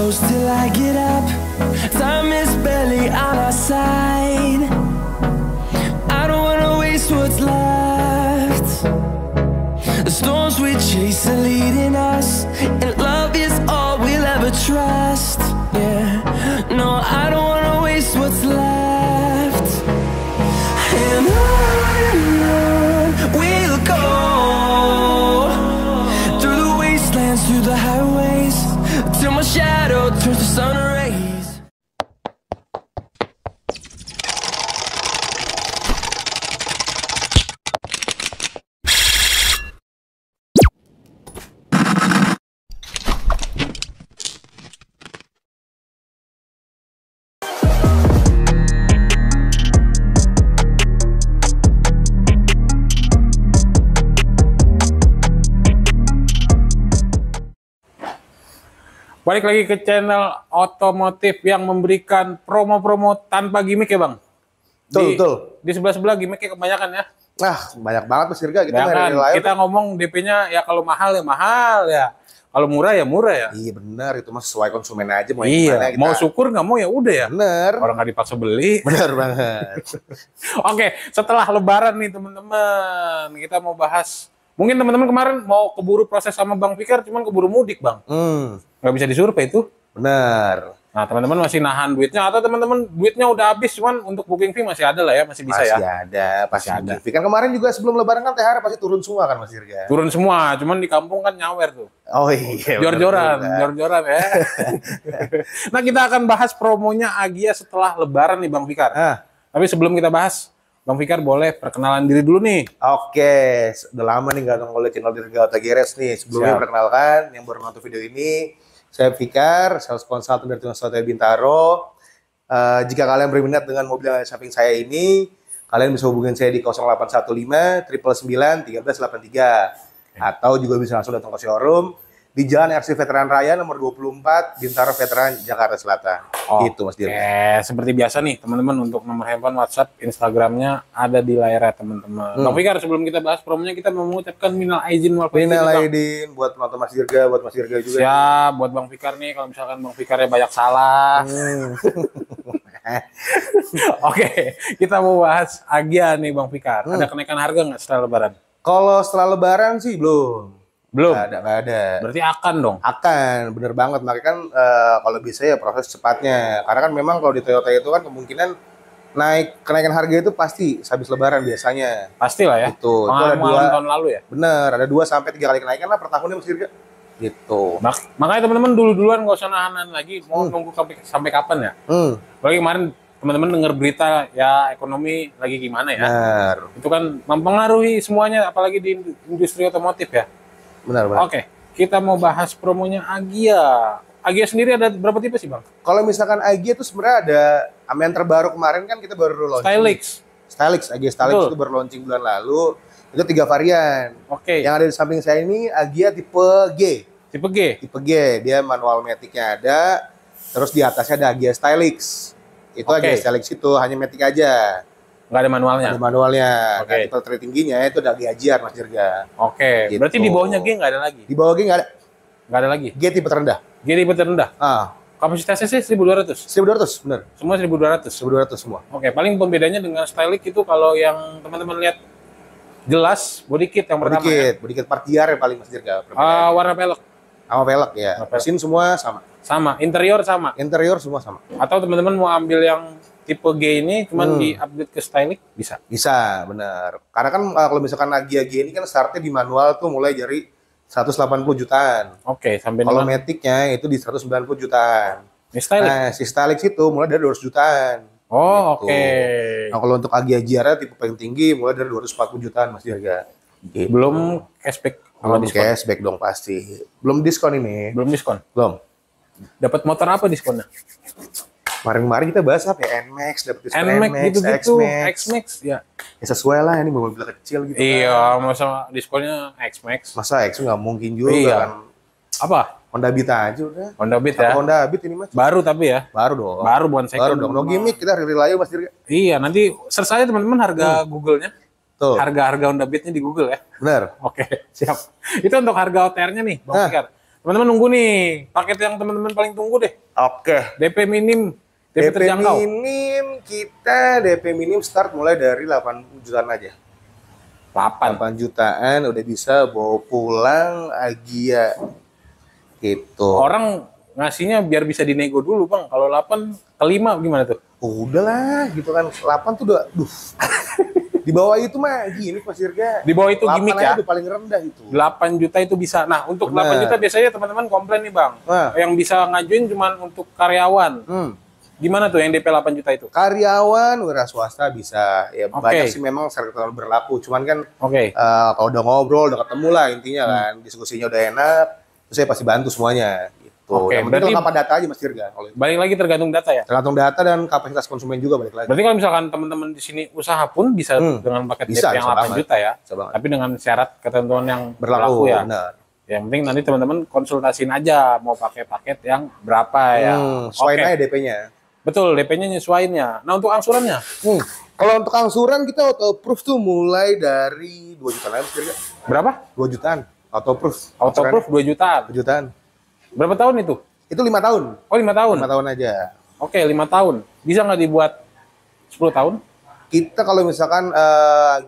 close till I get up. Time is barely on our side. I don't wanna waste what's left. The storms we chase are leading us, and love is all we'll ever trust. Yeah, no, I don't wanna waste what's left. And on we'll go, through the wastelands, through the highways, till my shadow turns to sun rays. Balik lagi ke channel otomotif yang memberikan promo-promo tanpa gimmick ya Bang? Betul. Di sebelah-sebelah gimmicknya kebanyakan ya? Nah, banyak banget Mas Dirga. Kita ngomong DP-nya ya kalau mahal ya. Kalau murah ya murah ya. Iya benar, itu mas sesuai konsumen aja mau iya, gimana kita. Mau syukur nggak mau ya udah ya. Bener. Orang nggak dipaksa beli. Bener banget. Oke, setelah lebaran nih teman-teman, kita mau bahas. Mungkin teman-teman kemarin mau keburu proses sama Bang Fikar, cuman keburu mudik Bang. Nggak bisa disurvei itu. Bener. Nah teman-teman masih nahan duitnya, atau teman-teman duitnya udah habis, cuman untuk booking fee masih ada lah ya, masih bisa ya. Pasti ada. Kan kemarin juga sebelum lebaran kan THR pasti turun semua kan Mas Dirga. Turun semua, cuman di kampung kan nyawer tuh. Oh iya. Jor-joran ya. Nah kita akan bahas promonya Agia setelah lebaran nih Bang Fikar. Tapi sebelum kita bahas, Bang Fikar boleh perkenalan diri dulu nih. Oke, udah lama nih nggak nongol di channel Dirga Auto Garage nih. Sebelumnya perkenalkan, yang baru nonton video ini, saya Fikar, sales consultant dari Tunas Auto Bintaro. Jika kalian berminat dengan mobil yang ada di samping saya ini, kalian bisa hubungin saya di 0815 999 1383. Atau juga bisa langsung datang ke showroom di Jalan RC Veteran Raya nomor 24, Bintaro Veteran, Jakarta Selatan. Gitu Mas Dirga. Oke, seperti biasa nih teman-teman, untuk nomor handphone, WhatsApp, Instagramnya ada di layar ya teman-teman. Bang Fikar, sebelum kita bahas promonya, kita mau mengucapkan minal aizin wal faizin. Minal aizin buat penonton Mas Dirga, buat Mas Dirga juga. Siap, buat Bang Fikar nih, kalau misalkan Bang Fikarnya banyak salah. Oke, kita mau bahas Agia nih Bang Fikar. Ada kenaikan harga nggak setelah lebaran? Kalau setelah lebaran sih belum. Nggak ada. Berarti akan dong? Akan, bener banget. Makanya kan kalau bisa ya proses cepatnya. Karena kan memang kalau di Toyota itu kan kemungkinan kenaikan harga itu pasti habis lebaran biasanya. Pastilah ya. Itu ada tahun lalu ya? Bener, ada 2 sampai 3 kali kenaikan lah per tahunnya Mas Dirga. Gitu. Makanya teman-teman duluan nggak usah nahan lagi. Mau nunggu sampai kapan ya? Apalagi kemarin teman-teman dengar berita ya ekonomi lagi gimana ya? Benar. Itu kan mempengaruhi semuanya, apalagi di industri otomotif ya. Benar. Oke, kita mau bahas promonya Agia. Agia sendiri ada berapa tipe sih Bang? Kalau misalkan Agia itu sebenarnya ada yang terbaru kemarin kan kita baru launching. Stylix, Agia Stylix itu baru launching bulan lalu. Itu 3 varian. Oke. Yang ada di samping saya ini Agia tipe G. Tipe G? Tipe G, dia manual matic-nya ada. Terus di atasnya ada Agia Stylix. Itu Agia Stylix itu hanya matic aja. Nggak ada manualnya? Ada manualnya. Nah, tipe tertingginya itu udah Agia GR Mas Dirga. Gitu. Berarti di bawahnya G nggak ada lagi? Di bawah G nggak ada. Nggak ada lagi? G tipe terendah. G tipe terendah? Kapasitasnya sih 1200? 1200, bener. Semua 1200? 1200 semua. Oke, paling pembedanya dengan Stylix itu kalau yang teman-teman lihat jelas body kit yang pertama ya? Body kit part GR yang paling Mas Dirga. Warna pelek? Sama pelek ya. Mesin semua sama. Sama? Interior sama? Interior semua sama. Atau teman-teman mau ambil yang tipe G ini cuman di-update ke Stylix bisa? Bisa, benar. Karena kan kalau misalkan Agia G ini kan startnya di manual tuh mulai dari 180 jutaan. Oke, sampai kalau matic-nya itu di 190 jutaan. Stylix? Nah, si Stylix itu mulai dari 200 jutaan. Oh, gitu. Nah, kalau untuk Agia GR tipe paling tinggi mulai dari 240 jutaan Mas Dirga. Gitu. Belum cashback? Belum cashback dong pasti. Belum diskon ini. Belum diskon? Belum. Dapat motor apa diskonnya? Kemarin kita bahas apa ya? NMAX, dapat diskon NMAX gitu-gitu, X-Max. Ya Sesuai lah, ini mobil kecil gitu. Iya, masa diskonnya X-Max. Masa X nggak mungkin juga kan. Apa? Honda Beat aja udah. Honda Beat ya? Honda Beat ini Mas. Baru tapi ya? Baru dong. Baru bukan second. Baru dong, no gimmick, kita real aja Mas Dirga. Iya, nanti search aja teman-teman harga Google-nya. Tuh. Harga-harga Honda Beat-nya di Google ya? Bener. Oke, siap. Itu untuk harga OTR-nya nih, Bang Fikar. Teman-teman nunggu nih, paket yang teman-teman paling tunggu deh. Oke. DP minim, DP terjangkau. DP minim start mulai dari 8 jutaan aja. 8 jutaan udah bisa bawa pulang Agia. Gitu. Orang ngasihnya biar bisa dinego dulu, Bang. Kalau 8 ke 5 gimana tuh? Udahlah, gitu kan. 8 tuh udah, di bawah itu mah gini Mas Dirga. Di bawah itu gimmick ya. Udah paling rendah itu. 8 juta itu bisa. Nah, untuk 8 juta biasanya teman-teman komplain nih, Bang. Yang bisa ngajuin cuma untuk karyawan. Gimana tuh yang DP 8 juta itu? Karyawan, wira swasta bisa. Ya banyak sih memang syarat berlaku. Cuman kan kalau udah ngobrol, udah ketemu lah intinya kan. Diskusinya udah enak, terus saya pasti bantu semuanya. Yang penting lengkap data aja Mas Dirga. Balik lagi tergantung data ya? Tergantung data dan kapasitas konsumen juga balik lagi. Berarti kalau misalkan teman-teman di sini usaha pun bisa dengan paket DP yang 8 juta ya? Tapi dengan syarat ketentuan yang berlaku ya? Benar. Yang penting nanti teman-teman konsultasiin aja mau pakai paket yang berapa ya. Sesuaiin aja DP-nya. Betul, DP-nya nyesuaiinnya. Nah untuk angsurannya? Kalau untuk angsuran kita auto-approve tuh mulai dari 2 jutaan Mas Dirga. Berapa? 2 jutaan. Auto-approve. Auto-approve 2 jutaan? 2 jutaan. Berapa tahun itu? Itu 5 tahun. Oh 5 tahun? 5 tahun aja. Oke 5 tahun. Bisa nggak dibuat 10 tahun? Kita kalau misalkan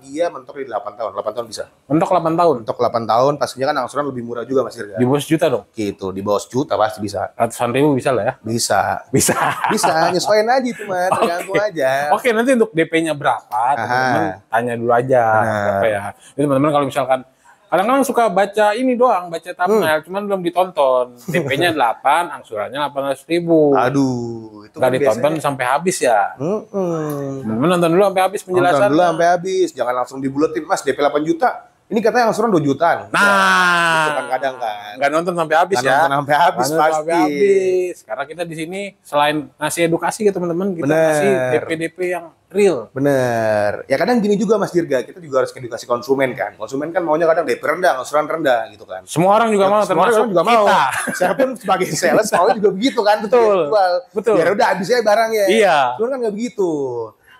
Gia mentok di 8 tahun. 8 tahun bisa. Mentok 8 tahun? Mentok 8 tahun, pastinya kan angsuran lebih murah juga Mas Dirga. Di bawah sejuta dong? Gitu, di bawah sejuta pasti bisa. Ratusan ribu bisa lah ya? Bisa. Bisa? Bisa, nyesuaiin aja itu mah, tergantung aja. Oke, nanti untuk DP-nya berapa, teman-teman tanya dulu aja. Berapa ya. Jadi teman-teman kalau misalkan kadang-kadang suka baca ini doang, baca thumbnail, cuman belum ditonton. DP-nya 8, angsurannya 800.000. Aduh, itu nggak ditonton biasanya sampai habis ya. Teman-teman nonton dulu sampai habis penjelasan. Nonton dulu sampai habis, jangan langsung dibuletin, Mas, DP 8 juta. Ini katanya angsuran 2 jutaan. Nah, itu kan kadang kan. Nggak nonton sampai habis ya. Nonton sampai habis pasti. Sampai habis. Karena kita di sini selain ngasih edukasi ke teman-teman, kita ngasih DP-DP yang real. Bener. Ya kadang gini juga Mas Dirga, kita juga harus edukasi konsumen kan. Konsumen kan maunya kadang DP rendah, angsuran rendah gitu kan. Semua orang juga mau, termasuk juga mau. Saya pun sebagai sales mau juga begitu kan. Betul. Betul. Biar udah habis aja barangnya. Iya. Cuman kan nggak begitu.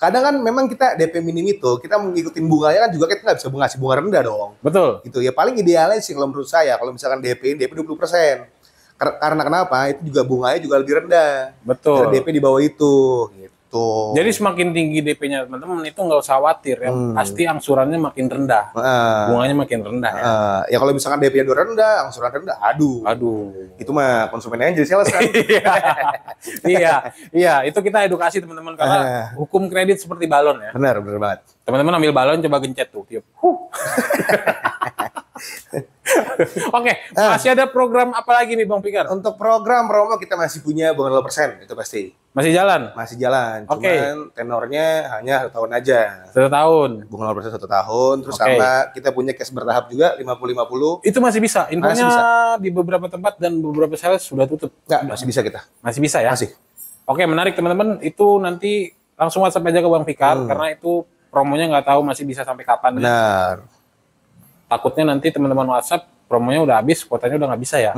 Kadang kan memang kita DP minim itu, kita mengikutin bunganya kan juga kita nggak bisa ngasih bunga rendah dong. Betul. Gitu ya, paling idealnya sih kalau menurut saya, kalau misalkan DP 20%. Karena kenapa? Itu juga bunganya juga lebih rendah. Betul. Karena DP di bawah itu. Gitu. Jadi semakin tinggi DP-nya teman-teman itu nggak usah khawatir, yang pasti angsurannya makin rendah, bunganya makin rendah ya. Ya kalau misalkan DP-nya udah rendah, angsuran rendah, aduh, itu mah konsumennya jadi sales kan. Iya, itu kita edukasi teman-teman karena hukum kredit seperti balon ya. Benar banget. Teman-teman ambil balon coba gencet tuh, tiup. Oke, masih ada program apa lagi nih Bang Fikar? Untuk program promo kita masih punya bunga 0%, itu pasti. Masih jalan? Masih jalan, cuman tenornya hanya 1 tahun aja. 1 tahun? Bunga 0% 1 tahun, terus sama kita punya cash bertahap juga, 50-50. Itu masih bisa? Infonya di beberapa tempat dan beberapa sales sudah tutup? Nggak, masih bisa kita. Masih bisa ya? Masih. Oke, menarik teman-teman, itu nanti langsung WhatsApp aja ke Bang Fikar, karena itu promonya nggak tahu masih bisa sampai kapan. Benar. Takutnya nanti teman-teman WhatsApp promonya udah habis, kuotanya udah nggak bisa ya.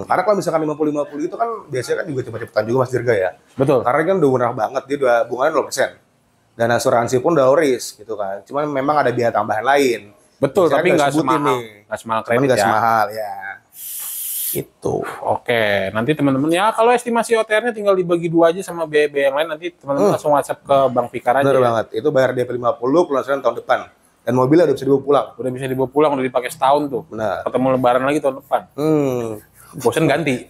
Karena kalau misalkan 50-50 itu kan biasanya kan juga cepet-cepetan juga Mas Dirga ya. Betul. Karena kan udah murah banget, dia udah bunganya 0%. Dan asuransi pun udah risk gitu kan. Cuman memang ada biaya tambahan lain. Betul, tapi nggak semahal. Nggak semahal kredit ya. Semahal ya. Itu. Oke, nanti teman-teman ya kalau estimasi OTR-nya tinggal dibagi 2 aja sama biaya-biaya yang lain, nanti teman-teman langsung WhatsApp ke Bang Fikar aja. Bener banget. Itu bayar DP 50, pelunasan tahun depan. Dan mobilnya udah bisa dibawa pulang. Udah bisa dibawa pulang, udah dipakai setahun tuh. Benar. Ketemu lebaran lagi tahun depan. Bosen ganti.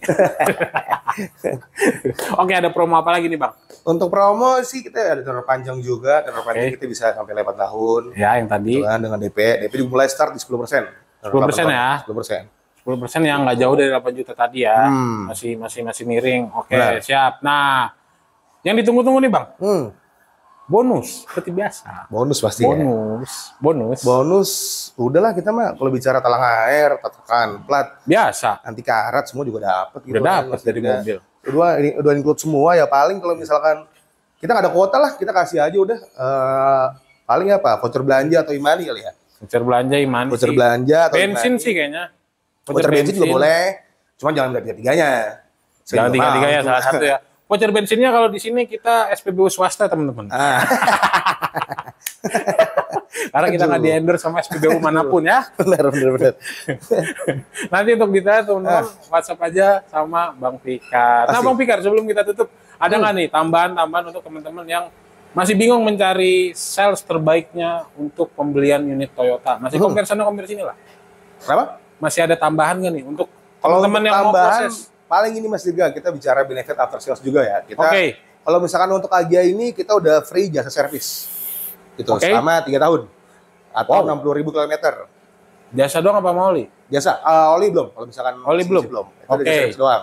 Oke, ada promo apa lagi nih Bang? Untuk promo sih kita ada tenor panjang juga. Tenor panjang kita bisa sampai 8 tahun. Ya, yang tadi. Dengan DP juga mulai start di 10%. 10% ya? 10%. 10% yang nggak jauh dari 8 juta tadi ya. Masih miring. Oke, siap. Nah, yang ditunggu-tunggu nih Bang. Bonus, seperti biasa. Bonus pasti Bonus. Udahlah kita mah kalau bicara talang air, patokan, plat. Biasa. Anti karat semua juga dapat. Udah dapat dari mobil. Udah include semua ya. Paling kalau misalkan kita nggak ada kuota lah, kita kasih aja udah. Paling apa? Voucher belanja atau imani kali ya. Voucher belanja imani. Voucher belanja atau bensin sih kayaknya. Voucher bensin juga boleh. Cuman jangan tiga-tiganya. Jangan tiga-tiganya, salah satu ya. Voucher bensinnya kalau di sini kita SPBU swasta teman-teman. Karena kita nggak di-endorse sama SPBU manapun ya. Benar. Nanti untuk ditanya teman-teman WhatsApp aja sama Bang Fikar. Nah, Pasti. Bang Fikar, sebelum kita tutup, ada nggak nih tambahan-tambahan untuk teman-teman yang masih bingung mencari sales terbaiknya untuk pembelian unit Toyota? Masih compare sana compare sini lah. Kenapa? Masih ada tambahan nggak nih untuk Kalau teman-teman yang mau tambahan, proses? paling ini Mas Dirga, kita bicara benefit after sales juga ya. Kita, Oke. kalau misalkan untuk Agya ini, kita udah free jasa servis. Gitu, Oke. selama 3 tahun. Atau Wow. 60.000 kilometer. Jasa doang apa mau oli? Jasa, oli belum. Kalau misalkan Oli mesin belum? Itu Oke. jasa servis doang.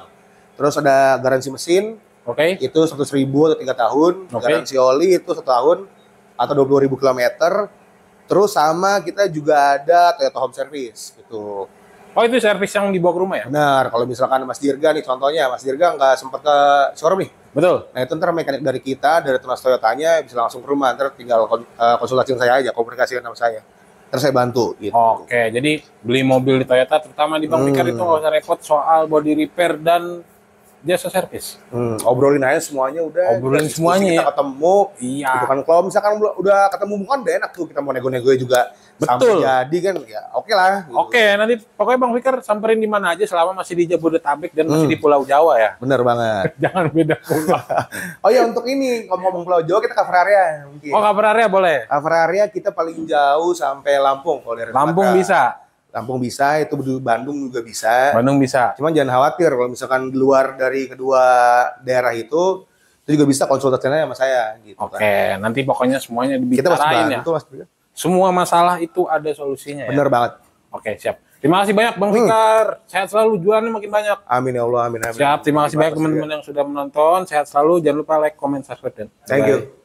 Terus ada garansi mesin, Oke. itu 100.000 atau 3 tahun. Oke. Garansi oli itu 1 tahun atau 20.000 kilometer. Terus sama kita juga ada Toyota Home Service gitu. Oh, itu servis yang dibawa ke rumah ya? Benar, kalau misalkan Mas Dirga nih contohnya, Mas Dirga nggak sempat ke showroom nih. Betul. Nah itu ntar mekanik dari kita, dari Tunas Toyotanya bisa langsung ke rumah. Ntar tinggal konsultasi sama saya aja, komunikasi sama saya. Terus saya bantu gitu. Oke, jadi beli mobil di Toyota terutama di Bang Fikar itu nggak usah repot soal body repair dan jasa servis. Obrolin aja semuanya udah. Obrolin Kita diskusi, semuanya kita ya. ketemu. Iya. Gitu kan. Kalau misalkan udah ketemu bukan udah enak tuh kita mau nego-nego juga. Betul. Sampai jadi kan ya oke lah. Gitu. Oke, nanti pokoknya Bang Fikar samperin di mana aja selama masih di Jabodetabek dan masih di Pulau Jawa ya. Bener banget. Jangan beda pulau. Oh ya untuk ini ngomong-ngomong Pulau Jawa kita cover area mungkin. Oh, cover area boleh. Cover area kita paling jauh sampai Lampung kalau dari Lampung Sumatera. bisa, Lampung bisa, itu di Bandung juga bisa. Bandung bisa. Cuman jangan khawatir kalau misalkan di luar dari kedua daerah itu juga bisa konsultasinya sama saya gitu Oke, kan. nanti pokoknya semuanya Kita pasti dibicarain ya. bantu Mas. Semua masalah itu ada solusinya ya. Bener banget. Oke, siap. Terima kasih banyak Bang Fikar. Sehat selalu, jualannya makin banyak. Amin ya Allah, amin amin. Siap, terima kasih banyak teman-teman yang sudah menonton. Sehat selalu, jangan lupa like, comment, subscribe dan Thank you.